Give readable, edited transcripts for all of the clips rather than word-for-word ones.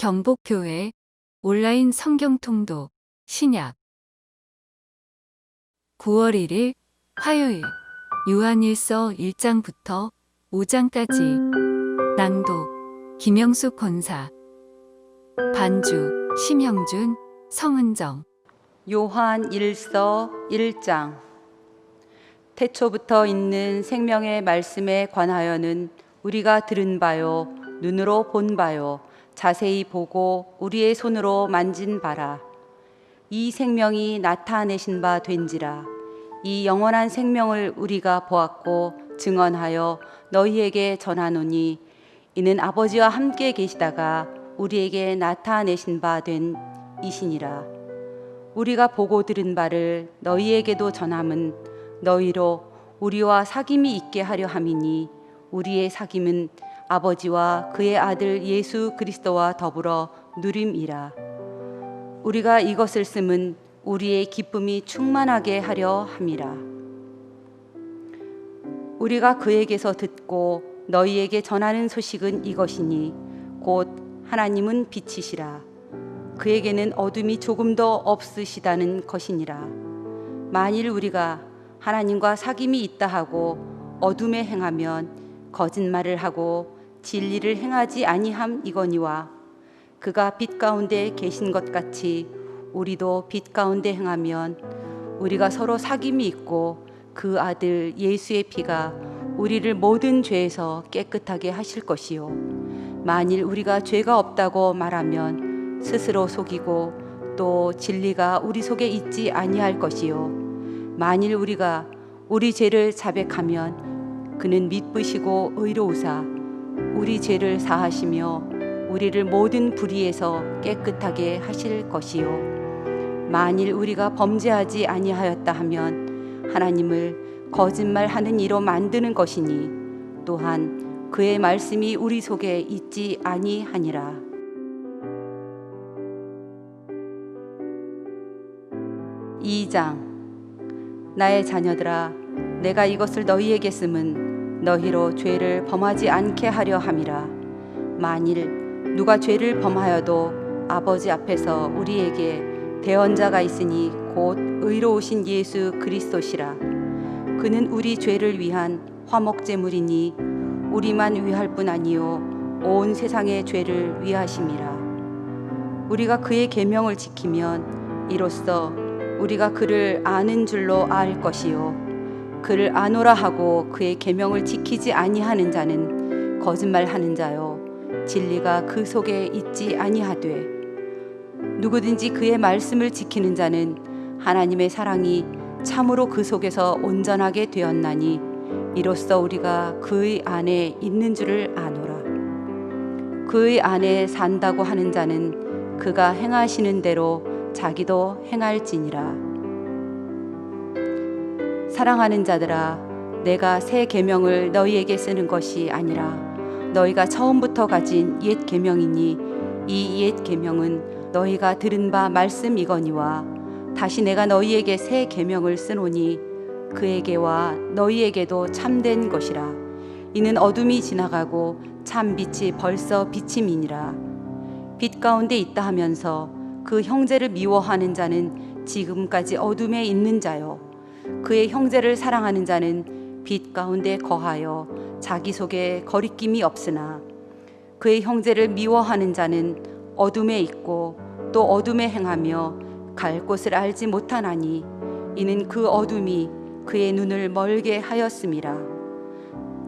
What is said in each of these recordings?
경복교회 온라인 성경통독 신약 9월 1일 화요일 요한일서 1장부터 5장까지 낭독 김영숙 권사 반주 심형준 성은정 요한 1서 1장 태초부터 있는 생명의 말씀에 관하여는 우리가 들은 바요 눈으로 본 바요 자세히 보고 우리의 손으로 만진 바라. 이 생명이 나타내신 바 된지라. 이 영원한 생명을 우리가 보았고 증언하여 너희에게 전하노니 이는 아버지와 함께 계시다가 우리에게 나타내신 바 된 이시니라. 우리가 보고 들은 바를 너희에게도 전함은 너희로 우리와 사귐이 있게 하려 함이니 우리의 사귐은 아버지와 그의 아들 예수 그리스도와 더불어 누림이라. 우리가 이것을 쓰면 우리의 기쁨이 충만하게 하려 함이라. 우리가 그에게서 듣고 너희에게 전하는 소식은 이것이니 곧 하나님은 빛이시라. 그에게는 어둠이 조금도 없으시다는 것이니라. 만일 우리가 하나님과 사귐이 있다 하고 어둠에 행하면 거짓말을 하고 진리를 행하지 아니함 이거니와 그가 빛 가운데 계신 것 같이 우리도 빛 가운데 행하면 우리가 서로 사귐이 있고 그 아들 예수의 피가 우리를 모든 죄에서 깨끗하게 하실 것이요 만일 우리가 죄가 없다고 말하면 스스로 속이고 또 진리가 우리 속에 있지 아니할 것이요 만일 우리가 우리 죄를 자백하면 그는 미쁘시고 의로우사 우리 죄를 사하시며 우리를 모든 불의에서 깨끗하게 하실 것이요 만일 우리가 범죄하지 아니하였다 하면 하나님을 거짓말하는 이로 만드는 것이니 또한 그의 말씀이 우리 속에 있지 아니하니라. 이 장 나의 자녀들아 내가 이것을 너희에게 쓰면 너희로 죄를 범하지 않게 하려 함이라. 만일 누가 죄를 범하여도 아버지 앞에서 우리에게 대언자가 있으니 곧 의로우신 예수 그리스도시라. 그는 우리 죄를 위한 화목제물이니 우리만 위할 뿐 아니요 온 세상의 죄를 위하심이라. 우리가 그의 계명을 지키면 이로써 우리가 그를 아는 줄로 알 것이요 그를 아노라 하고 그의 계명을 지키지 아니하는 자는 거짓말하는 자요 진리가 그 속에 있지 아니하되 누구든지 그의 말씀을 지키는 자는 하나님의 사랑이 참으로 그 속에서 온전하게 되었나니 이로써 우리가 그의 안에 있는 줄을 아노라. 그의 안에 산다고 하는 자는 그가 행하시는 대로 자기도 행할지니라. 사랑하는 자들아 내가 새 계명을 너희에게 쓰는 것이 아니라 너희가 처음부터 가진 옛 계명이니 이 옛 계명은 너희가 들은 바 말씀이거니와 다시 내가 너희에게 새 계명을 쓰노니 그에게와 너희에게도 참된 것이라. 이는 어둠이 지나가고 참 빛이 벌써 비침이니라. 빛 가운데 있다 하면서 그 형제를 미워하는 자는 지금까지 어둠에 있는 자요 그의 형제를 사랑하는 자는 빛 가운데 거하여 자기 속에 거리낌이 없으나 그의 형제를 미워하는 자는 어둠에 있고 또 어둠에 행하며 갈 곳을 알지 못하나니 이는 그 어둠이 그의 눈을 멀게 하였음이라.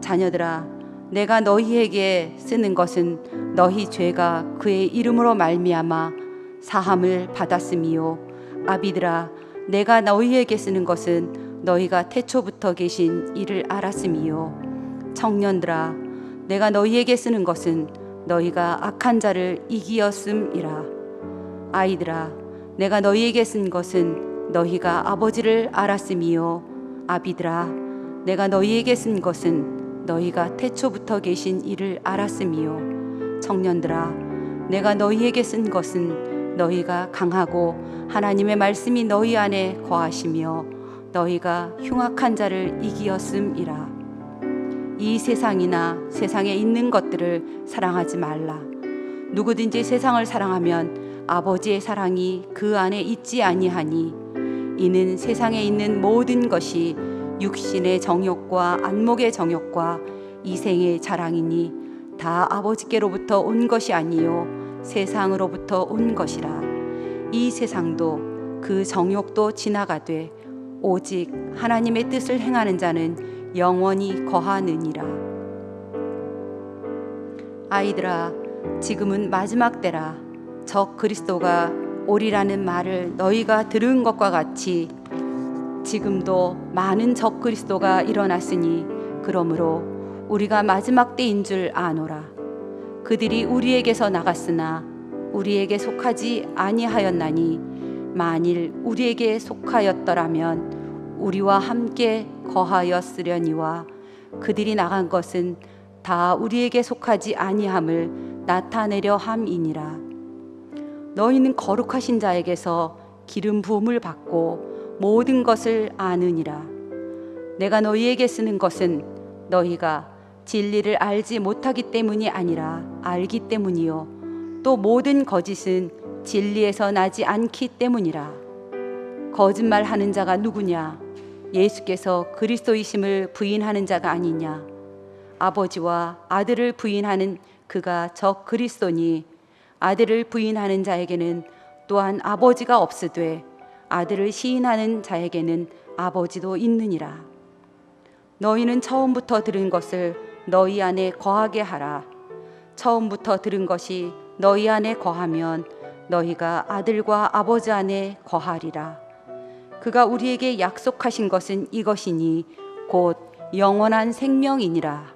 자녀들아 내가 너희에게 쓰는 것은 너희 죄가 그의 이름으로 말미암아 사함을 받았음이요 아비들아 내가 너희에게 쓰는 것은 너희가 태초부터 계신 이를 알았음이요 청년들아 내가 너희에게 쓰는 것은 너희가 악한 자를 이기었음이라. 아이들아 내가 너희에게 쓴 것은 너희가 아버지를 알았음이요 아비들아 내가 너희에게 쓴 것은 너희가 태초부터 계신 이를 알았음이요 청년들아 내가 너희에게 쓴 것은 너희가 강하고 하나님의 말씀이 너희 안에 거하시며 너희가 흉악한 자를 이기었음이라. 이 세상이나 세상에 있는 것들을 사랑하지 말라. 누구든지 세상을 사랑하면 아버지의 사랑이 그 안에 있지 아니하니 이는 세상에 있는 모든 것이 육신의 정욕과 안목의 정욕과 이생의 자랑이니 다 아버지께로부터 온 것이 아니요 세상으로부터 온 것이라. 이 세상도 그 정욕도 지나가되 오직 하나님의 뜻을 행하는 자는 영원히 거하느니라. 아이들아, 지금은 마지막 때라. 적 그리스도가 오리라는 말을 너희가 들은 것과 같이 지금도 많은 적 그리스도가 일어났으니 그러므로 우리가 마지막 때인 줄 아노라. 그들이 우리에게서 나갔으나 우리에게 속하지 아니하였나니 만일 우리에게 속하였더라면 우리와 함께 거하였으려니와 그들이 나간 것은 다 우리에게 속하지 아니함을 나타내려 함이니라. 너희는 거룩하신 자에게서 기름 부음을 받고 모든 것을 아느니라. 내가 너희에게 쓰는 것은 너희가 진리를 알지 못하기 때문이 아니라 알기 때문이요 또 모든 거짓은 진리에서 나지 않기 때문이라. 거짓말하는 자가 누구냐? 예수께서 그리스도이심을 부인하는 자가 아니냐? 아버지와 아들을 부인하는 그가 적 그리스도니 아들을 부인하는 자에게는 또한 아버지가 없으되 아들을 시인하는 자에게는 아버지도 있느니라. 너희는 처음부터 들은 것을 너희 안에 거하게 하라. 처음부터 들은 것이 너희 안에 거하면 너희가 아들과 아버지 안에 거하리라. 그가 우리에게 약속하신 것은 이것이니 곧 영원한 생명이니라.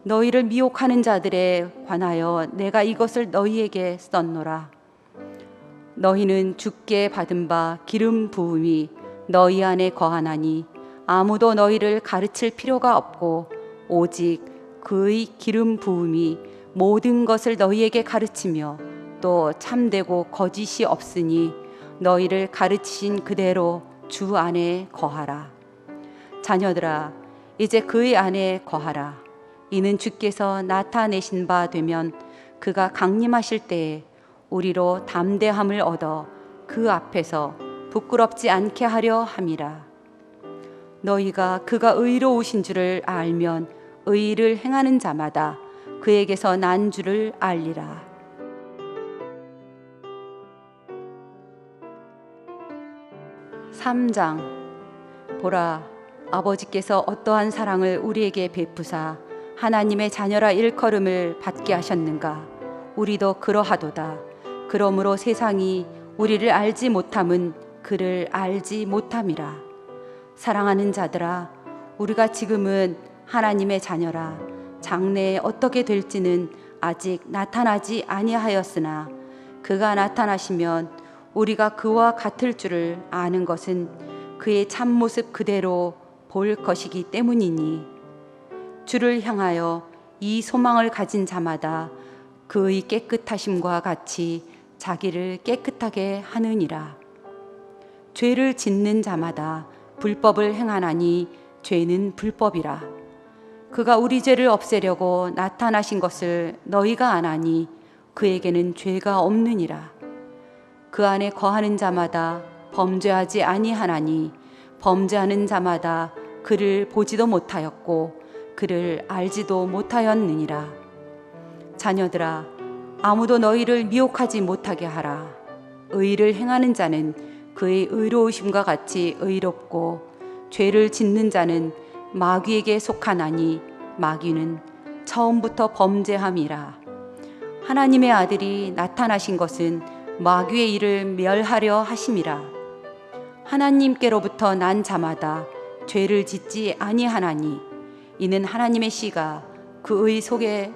너희를 미혹하는 자들에 관하여 내가 이것을 너희에게 썼노라. 너희는 주께 받은 바 기름 부음이 너희 안에 거하나니 아무도 너희를 가르칠 필요가 없고 오직 그의 기름 부음이 모든 것을 너희에게 가르치며 또 참되고 거짓이 없으니 너희를 가르치신 그대로 주 안에 거하라. 자녀들아, 이제 그의 안에 거하라. 이는 주께서 나타내신 바 되면 그가 강림하실 때에 우리로 담대함을 얻어 그 앞에서 부끄럽지 않게 하려 함이라. 너희가 그가 의로우신 줄을 알면 의를 행하는 자마다 그에게서 난 줄을 알리라. (3장) 보라, 아버지께서 어떠한 사랑을 우리에게 베푸사 하나님의 자녀라 일컬음을 받게 하셨는가? 우리도 그러하도다. 그러므로 세상이 우리를 알지 못함은 그를 알지 못함이라. 사랑하는 자들아, 우리가 지금은 하나님의 자녀라. 장래에 어떻게 될지는 아직 나타나지 아니하였으나 그가 나타나시면 우리가 그와 같을 줄을 아는 것은 그의 참모습 그대로 볼 것이기 때문이니 주를 향하여 이 소망을 가진 자마다 그의 깨끗하심과 같이 자기를 깨끗하게 하느니라. 죄를 짓는 자마다 불법을 행하나니 죄는 불법이라. 그가 우리 죄를 없애려고 나타나신 것을 너희가 아나니 그에게는 죄가 없느니라. 그 안에 거하는 자마다 범죄하지 아니하나니 범죄하는 자마다 그를 보지도 못하였고 그를 알지도 못하였느니라. 자녀들아, 아무도 너희를 미혹하지 못하게 하라. 의를 행하는 자는 그의 의로우심과 같이 의롭고 죄를 짓는 자는 마귀에게 속하나니 마귀는 처음부터 범죄함이라. 하나님의 아들이 나타나신 것은 마귀의 일을 멸하려 하심이라. 하나님께로부터 난 자마다 죄를 짓지 아니하나니 이는 하나님의 씨가 그의 속에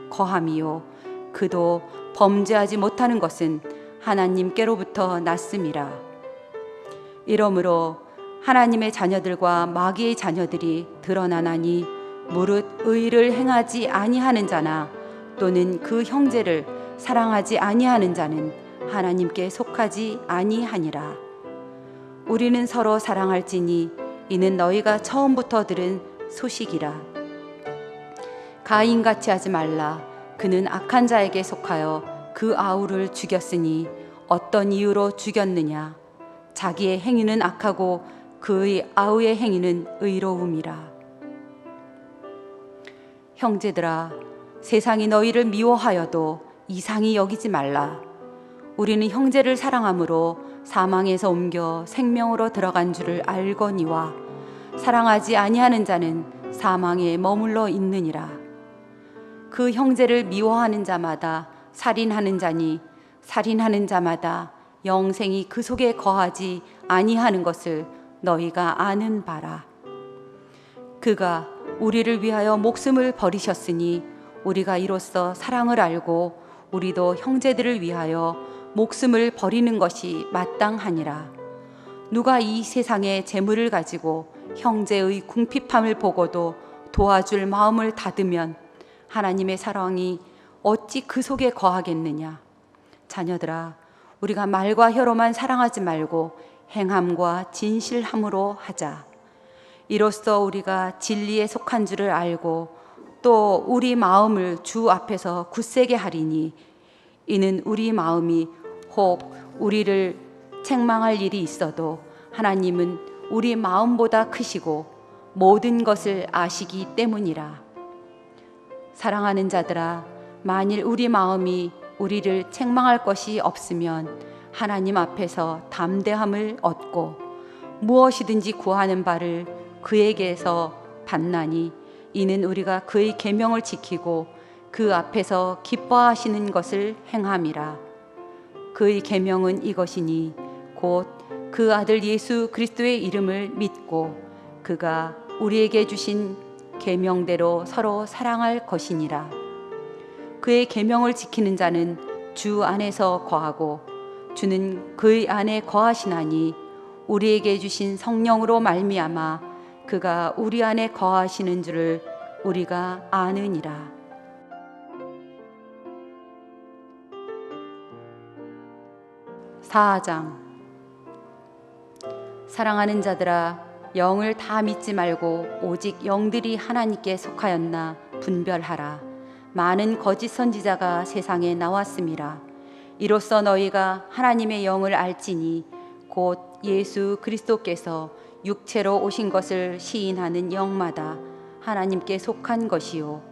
거함이요 그도 범죄하지 못하는 것은 하나님께로부터 났음이라. 이러므로 하나님의 자녀들과 마귀의 자녀들이 드러나나니 무릇 의를 행하지 아니하는 자나 또는 그 형제를 사랑하지 아니하는 자는 하나님께 속하지 아니하니라. 우리는 서로 사랑할지니 이는 너희가 처음부터 들은 소식이라. 가인같이 하지 말라. 그는 악한 자에게 속하여 그 아우를 죽였으니 어떤 이유로 죽였느냐? 자기의 행위는 악하고 그의 아우의 행위는 의로움이라. 형제들아, 세상이 너희를 미워하여도 이상히 여기지 말라. 우리는 형제를 사랑함으로 사망에서 옮겨 생명으로 들어간 줄을 알거니와 사랑하지 아니하는 자는 사망에 머물러 있느니라. 그 형제를 미워하는 자마다 살인하는 자니 살인하는 자마다 영생이 그 속에 거하지 아니하는 것을 너희가 아는 바라. 그가 우리를 위하여 목숨을 버리셨으니 우리가 이로써 사랑을 알고 우리도 형제들을 위하여 목숨을 버리는 것이 마땅하니라. 누가 이 세상의 재물을 가지고 형제의 궁핍함을 보고도 도와줄 마음을 닫으면 하나님의 사랑이 어찌 그 속에 거하겠느냐. 자녀들아, 우리가 말과 혀로만 사랑하지 말고 행함과 진실함으로 하자. 이로써 우리가 진리에 속한 줄을 알고 또 우리 마음을 주 앞에서 굳세게 하리니 이는 우리 마음이 혹 우리를 책망할 일이 있어도 하나님은 우리 마음보다 크시고 모든 것을 아시기 때문이라. 사랑하는 자들아, 만일 우리 마음이 우리를 책망할 것이 없으면 하나님 앞에서 담대함을 얻고 무엇이든지 구하는 바를 그에게서 받나니 이는 우리가 그의 계명을 지키고 그 앞에서 기뻐하시는 것을 행함이라. 그의 계명은 이것이니 곧 그 아들 예수 그리스도의 이름을 믿고 그가 우리에게 주신 계명대로 서로 사랑할 것이니라. 그의 계명을 지키는 자는 주 안에서 거하고 주는 그의 안에 거하시나니 우리에게 주신 성령으로 말미암아 그가 우리 안에 거하시는 줄을 우리가 아느니라. 사장. 사랑하는 자들아, 영을 다 믿지 말고 오직 영들이 하나님께 속하였나 분별하라. 많은 거짓 선지자가 세상에 나왔음이라. 이로써 너희가 하나님의 영을 알지니 곧 예수 그리스도께서 육체로 오신 것을 시인하는 영마다 하나님께 속한 것이요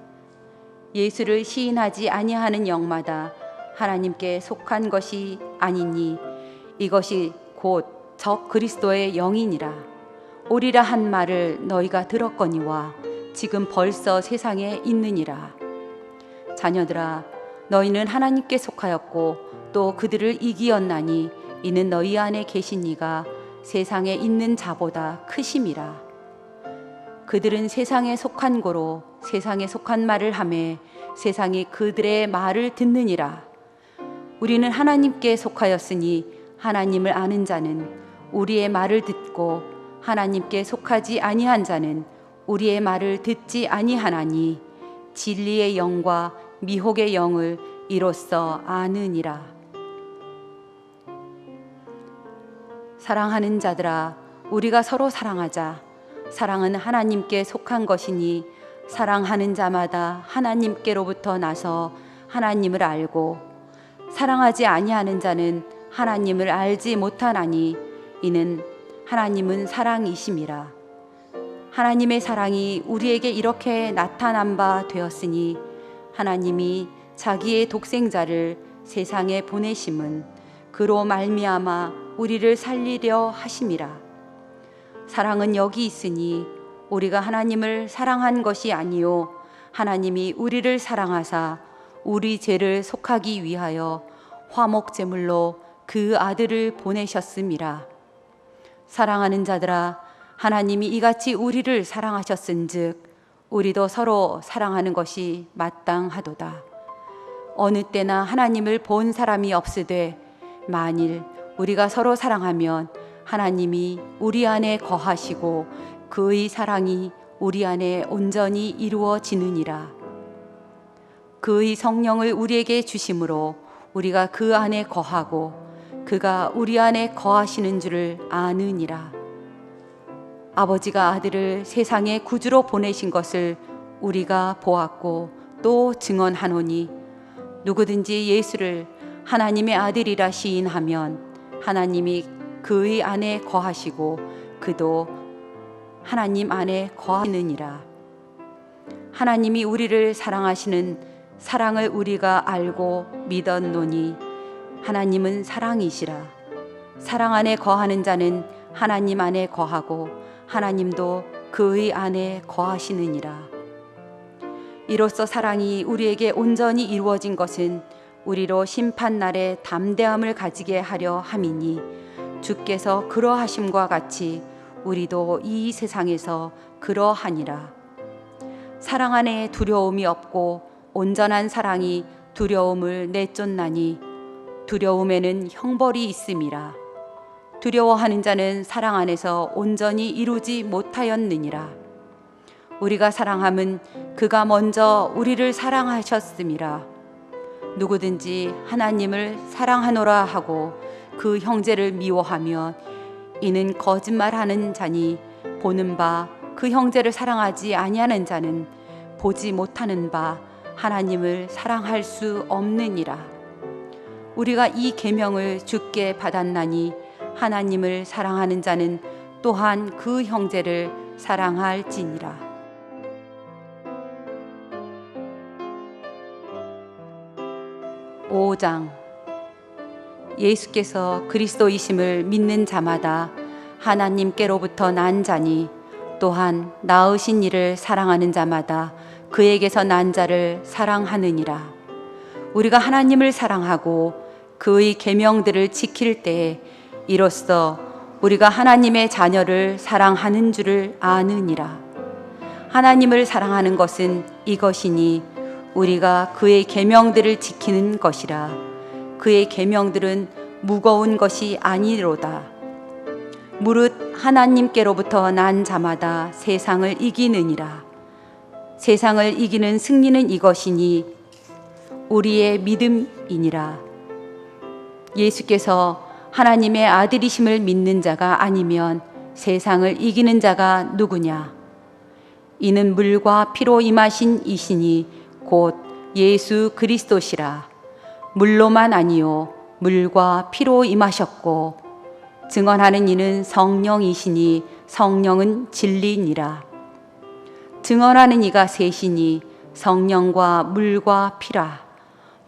예수를 시인하지 아니하는 영마다 하나님께 속한 것이 아니니 이것이 곧 적 그리스도의 영이니라. 오리라 한 말을 너희가 들었거니와 지금 벌써 세상에 있느니라. 자녀들아, 너희는 하나님께 속하였고 또 그들을 이기었나니 이는 너희 안에 계신 이가 세상에 있는 자보다 크심이라. 그들은 세상에 속한 고로 세상에 속한 말을 하매 세상이 그들의 말을 듣느니라. 우리는 하나님께 속하였으니 하나님을 아는 자는 우리의 말을 듣고 하나님께 속하지 아니한 자는 우리의 말을 듣지 아니하나니 진리의 영과 미혹의 영을 이로써 아느니라. 사랑하는 자들아, 우리가 서로 사랑하자. 사랑은 하나님께 속한 것이니 사랑하는 자마다 하나님께로부터 나서 하나님을 알고 사랑하지 아니하는 자는 하나님을 알지 못하나니 이는 하나님은 사랑이심이라. 하나님의 사랑이 우리에게 이렇게 나타난 바 되었으니 하나님이 자기의 독생자를 세상에 보내심은 그로 말미암아 우리를 살리려 하심이라. 사랑은 여기 있으니 우리가 하나님을 사랑한 것이 아니요 하나님이 우리를 사랑하사 우리 죄를 속하기 위하여 화목 제물로 그 아들을 보내셨음이라. 사랑하는 자들아, 하나님이 이같이 우리를 사랑하셨은즉 우리도 서로 사랑하는 것이 마땅하도다. 어느 때나 하나님을 본 사람이 없으되 만일 우리가 서로 사랑하면 하나님이 우리 안에 거하시고 그의 사랑이 우리 안에 온전히 이루어지느니라. 그의 성령을 우리에게 주심으로 우리가 그 안에 거하고 그가 우리 안에 거하시는 줄을 아느니라. 아버지가 아들을 세상에 구주로 보내신 것을 우리가 보았고 또 증언하노니 누구든지 예수를 하나님의 아들이라 시인하면 하나님이 그의 안에 거하시고 그도 하나님 안에 거하시느니라. 하나님이 우리를 사랑하시는 사랑을 우리가 알고 믿었노니 하나님은 사랑이시라. 사랑 안에 거하는 자는 하나님 안에 거하고 하나님도 그의 안에 거하시느니라. 이로써 사랑이 우리에게 온전히 이루어진 것은 우리로 심판날에 담대함을 가지게 하려 함이니 주께서 그러하심과 같이 우리도 이 세상에서 그러하니라. 사랑 안에 두려움이 없고 온전한 사랑이 두려움을 내쫓나니 두려움에는 형벌이 있음이라. 두려워하는 자는 사랑 안에서 온전히 이루지 못하였느니라. 우리가 사랑함은 그가 먼저 우리를 사랑하셨음이라. 누구든지 하나님을 사랑하노라 하고 그 형제를 미워하며 이는 거짓말하는 자니 보는 바 그 형제를 사랑하지 아니하는 자는 보지 못하는 바 하나님을 사랑할 수 없느니라. 우리가 이 계명을 주께 받았나니 하나님을 사랑하는 자는 또한 그 형제를 사랑할지니라. 오 장. 예수께서 그리스도이심을 믿는 자마다 하나님께로부터 난 자니 또한 낳으신 이를 사랑하는 자마다 그에게서 난 자를 사랑하느니라. 우리가 하나님을 사랑하고 그의 계명들을 지킬 때에 이로써 우리가 하나님의 자녀를 사랑하는 줄을 아느니라. 하나님을 사랑하는 것은 이것이니 우리가 그의 계명들을 지키는 것이라. 그의 계명들은 무거운 것이 아니로다. 무릇 하나님께로부터 난 자마다 세상을 이기느니라. 세상을 이기는 승리는 이것이니 우리의 믿음이니라. 예수께서 하나님의 아들이심을 믿는 자가 아니면 세상을 이기는 자가 누구냐? 이는 물과 피로 임하신 이시니 곧 예수 그리스도시라. 물로만 아니요 물과 피로 임하셨고 증언하는 이는 성령이시니 성령은 진리니라. 증언하는 이가 셋이니 성령과 물과 피라.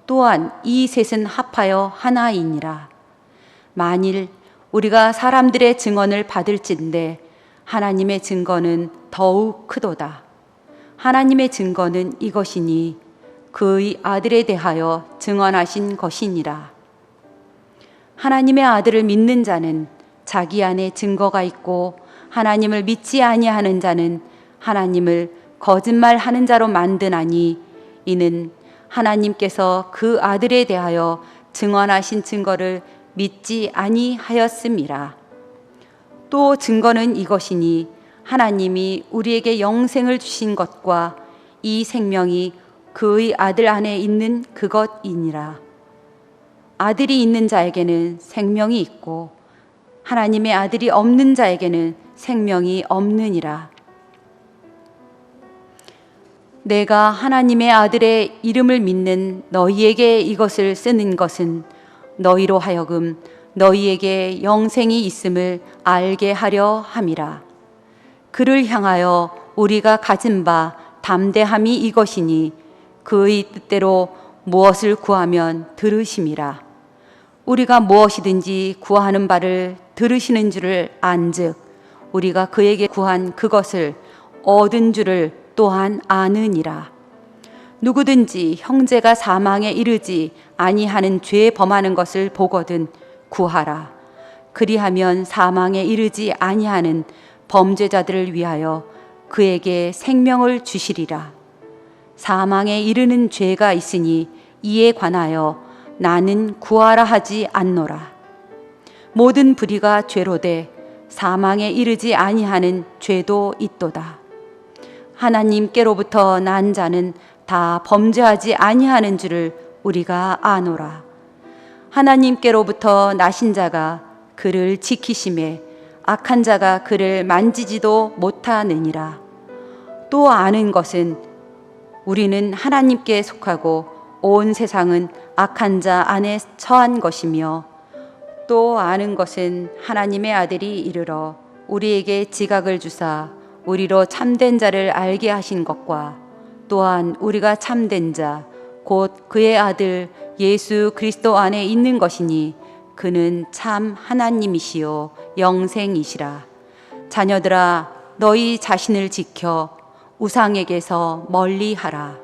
또한 이 셋은 합하여 하나이니라. 만일 우리가 사람들의 증언을 받을진대 하나님의 증거는 더욱 크도다. 하나님의 증거는 이것이니 그의 아들에 대하여 증언하신 것이니라. 하나님의 아들을 믿는 자는 자기 안에 증거가 있고 하나님을 믿지 아니하는 자는 하나님을 거짓말하는 자로 만드나니 이는 하나님께서 그 아들에 대하여 증언하신 증거를 믿지 아니하였음이라. 또 증거는 이것이니 하나님이 우리에게 영생을 주신 것과 이 생명이 그의 아들 안에 있는 그것이니라. 아들이 있는 자에게는 생명이 있고 하나님의 아들이 없는 자에게는 생명이 없느니라. 내가 하나님의 아들의 이름을 믿는 너희에게 이것을 쓰는 것은 너희로 하여금 너희에게 영생이 있음을 알게 하려 함이라. 그를 향하여 우리가 가진 바 담대함이 이것이니 그의 뜻대로 무엇을 구하면 들으심이라. 우리가 무엇이든지 구하는 바를 들으시는 줄을 안즉 우리가 그에게 구한 그것을 얻은 줄을 또한 아느니라. 누구든지 형제가 사망에 이르지 아니하는 죄 범하는 것을 보거든 구하라. 그리하면 사망에 이르지 아니하는 범죄자들을 위하여 그에게 생명을 주시리라. 사망에 이르는 죄가 있으니 이에 관하여 나는 구하라 하지 않노라. 모든 불의가 죄로되 사망에 이르지 아니하는 죄도 있도다. 하나님께로부터 난 자는 다 범죄하지 아니하는 줄을 우리가 아노라. 하나님께로부터 나신 자가 그를 지키심에 악한 자가 그를 만지지도 못하느니라. 또 아는 것은 우리는 하나님께 속하고 온 세상은 악한 자 안에 처한 것이며 또 아는 것은 하나님의 아들이 이르러 우리에게 지각을 주사 우리로 참된 자를 알게 하신 것과 또한 우리가 참된 자 곧 그의 아들 예수 그리스도 안에 있는 것이니 그는 참 하나님이시요 영생이시라. 자녀들아 너희 자신을 지켜 우상에게서 멀리하라.